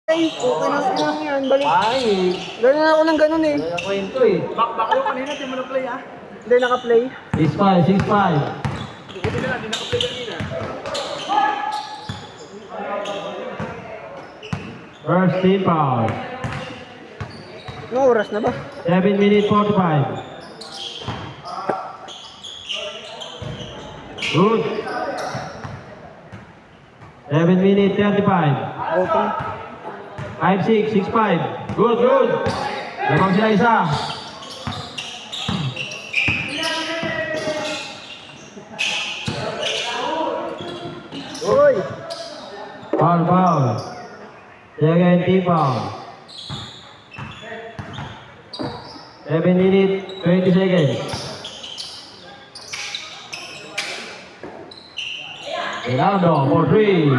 Ay, okay na lang yan. Balik. Ay, Ganun ako ng ganun eh. wala kwento eh. Baka yung kanina, di mo na-play ah. Hindi, naka-play. 6-5, 6-5. Hindi na, di naka-play kanina. First team foul. Anong oras na ba? 7 minutes 45. Good. 7 minutes 35. Open. 5-6, 6-5. Good, good. Lamang sila isa. Uy! Foul, foul. Second team foul. 7 minutes 20 seconds. Ronaldo for 3.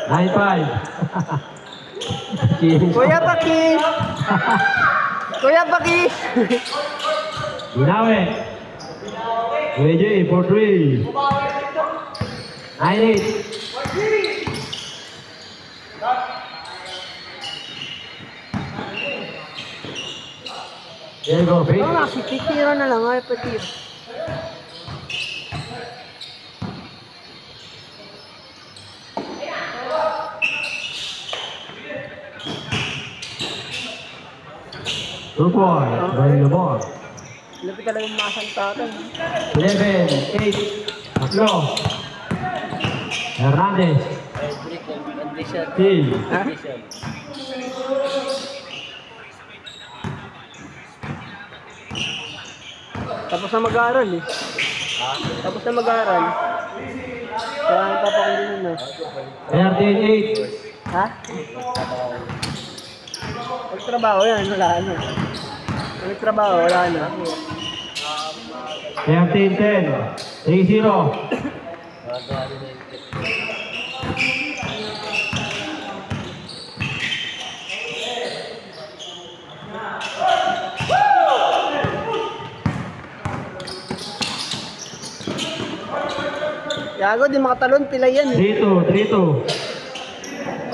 9-5. Kuya Paki! Kuya Paki! Binawi. WJ for 3. 9-8. There you go, Pete. Oo nga, si titira na lang. Ay, patira. Two point, running the ball. Lapit talaga yung masang tatang. 11, 8, tatlo. Hernandez. Team. Ha? Tapos na mag-aaral eh. Tapos na mag-aaral. Kaya ang papa ko din na. 13, 8. Ha? Pag-trabaho yan, wala na. Pag-trabaho, wala na. 13, 10. 3-0. Yago, di makatalon, pila yan eh. 3-2, 3-2.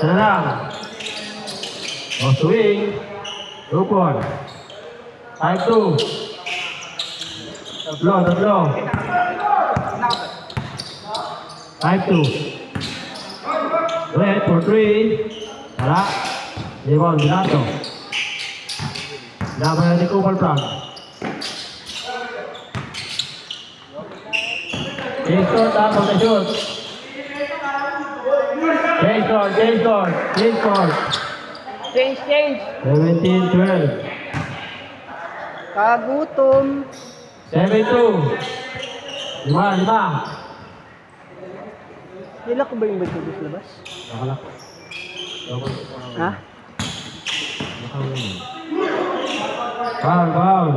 Sana lang. O swing. 2 point. 5-2. Tatlo, tatlo. 5-2. Red for 3. Wala. Libon, Binato. Laban natin Kupal Frank. Change court, tapos na shoot. Change court, change court, change court. Change, change. 17-12. Kagutom. 7-2. 5. Nila ko ba yung bagay labas? Nakalak. Ha? Foul, foul.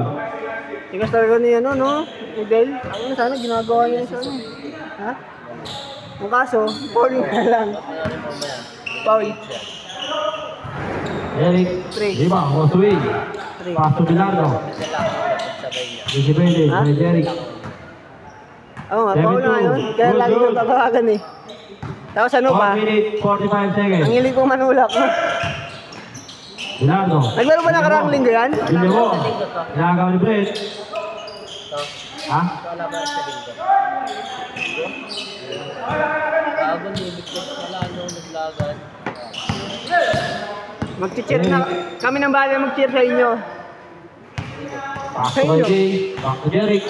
Tigas talaga ni ano, no? Miguel. Ano sana ginagawa niya sa ano? Ha? Ang kaso, falling na lang. Foul. Eric. 3. Lima, o swing. 3. Pass to Bilardo. Depende, Ha? Eric. Oo nga, foul na yun. Kaya Good, lagi good. kang tawagan eh. Tapos ano 4 pa? minutes, 45 seconds. Ang hilig kong manulak. Bilardo. Naglaro ba na karang linggo yan? Hindi mo. Ginagawa ni Brett. Ha? Mag-cheer na. Kami ng bahay mag-cheer sa inyo. Back to Jay. Back to Jeric.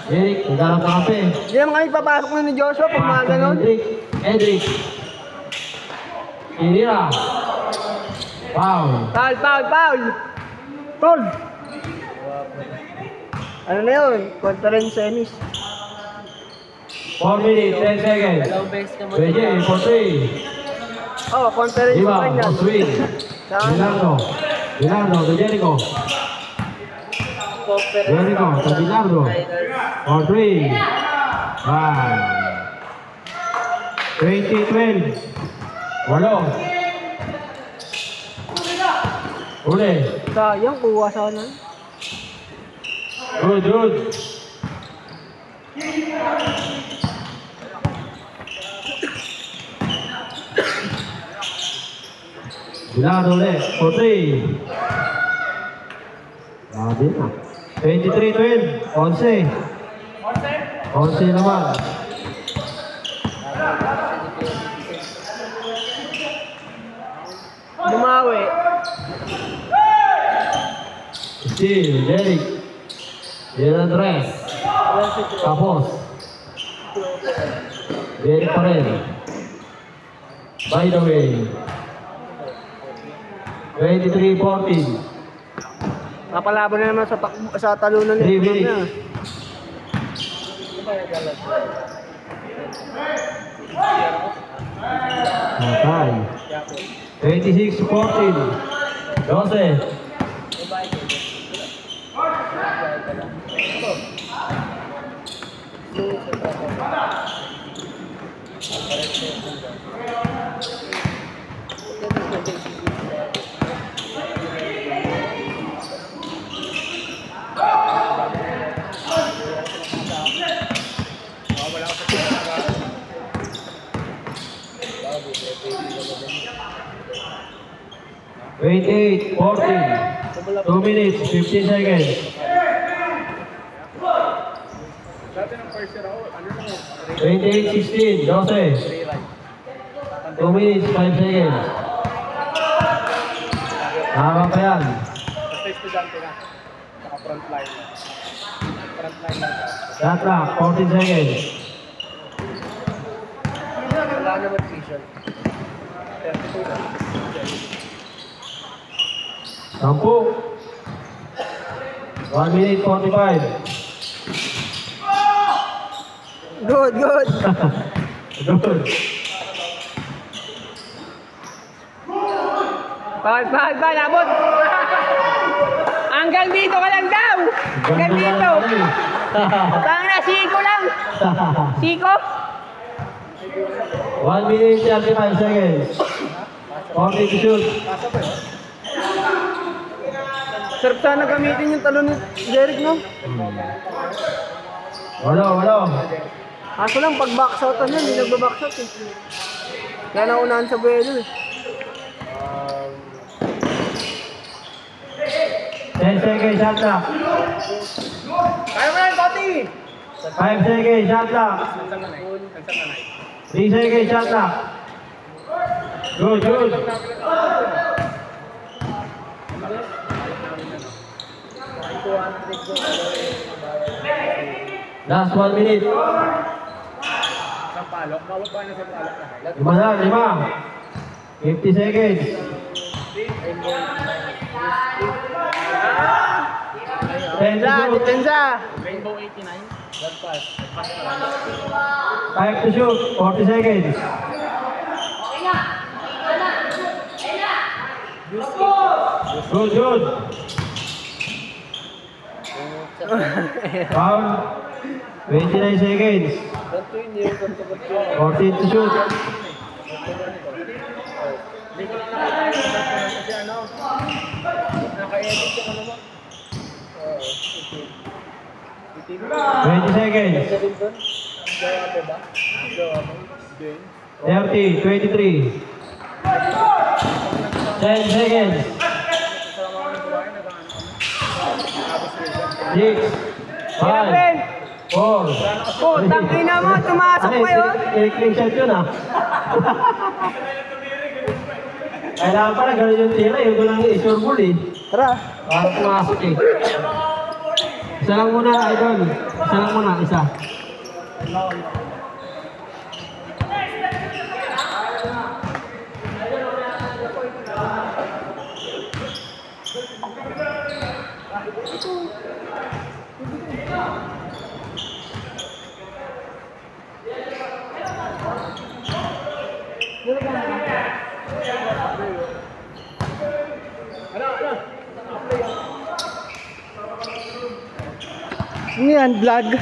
Jeric, naglalap ng kape. Hindi naman kami papasok na ni Joshua pag mga ganon. Edric. Inira. Foul. Foul, foul, foul! Foul! Ano na yun? Conference semis. 4 minutes, 10 seconds. PJ, for 3. Oh, conference Diba, pa yan. for swing. Bilardo. Bilardo, to Jericho. Jericho, to Bilardo. For 3. 1. 20-12. 8. Uli. Sayang, kuha sana. Good, good. Bilado ulit. For 3. Grabe na. 23-12. 11. 11 naman. Bumawi. Still, Derek. Andres. Tapos. Derek pa rin. By the way. 23-14. Napalaban na naman sa talunan ni 3 minutes. Okay. 26-14. 12. Wait, 8-14. 2 minutes, 15 seconds. 28-16, 12. 2 minutes, 5 seconds. Tama pa yan. Shot clock, 14 seconds. Wala naman vision. 10. 1 minute, 45. Good. Good. Bahal, abot. Hanggang dito ka lang daw. Hanggang dito. Tanga na, siko lang. Siko. 1 minute, 35 seconds. 40 to shoot. Sarap sana gamitin yung talon ni Derek, no? Walo. Kaso lang, pag box out na, hindi nagba-box out eh. Kaya naunahan sa buwelo eh. 10 seconds, shot clock. Kaya mo yan, Toti! 5 seconds, shot clock. 3 seconds, shot clock. Good. Last 1 minute. Sampalok, bawat ba na sampalok? 5 50 seconds. Depensa! Rainbow 89. One pass. 5 to shoot. 40 seconds. Good. Foul. 29 seconds. 14 to shoot. Hindi ko lang nakakita kasi ano, naka-edit yung ano mo. 20 seconds. 30, 23. 10 seconds. 6, 5, 4. Oh, tangina mo, tumasok pa yun. Clean shot yun ah. Kailangan pala gano'n yung tira, yung gulang i-sure ball eh. Tara. Para pumasok eh. Isa lang muna, idol. Isa. Ano yan, vlog?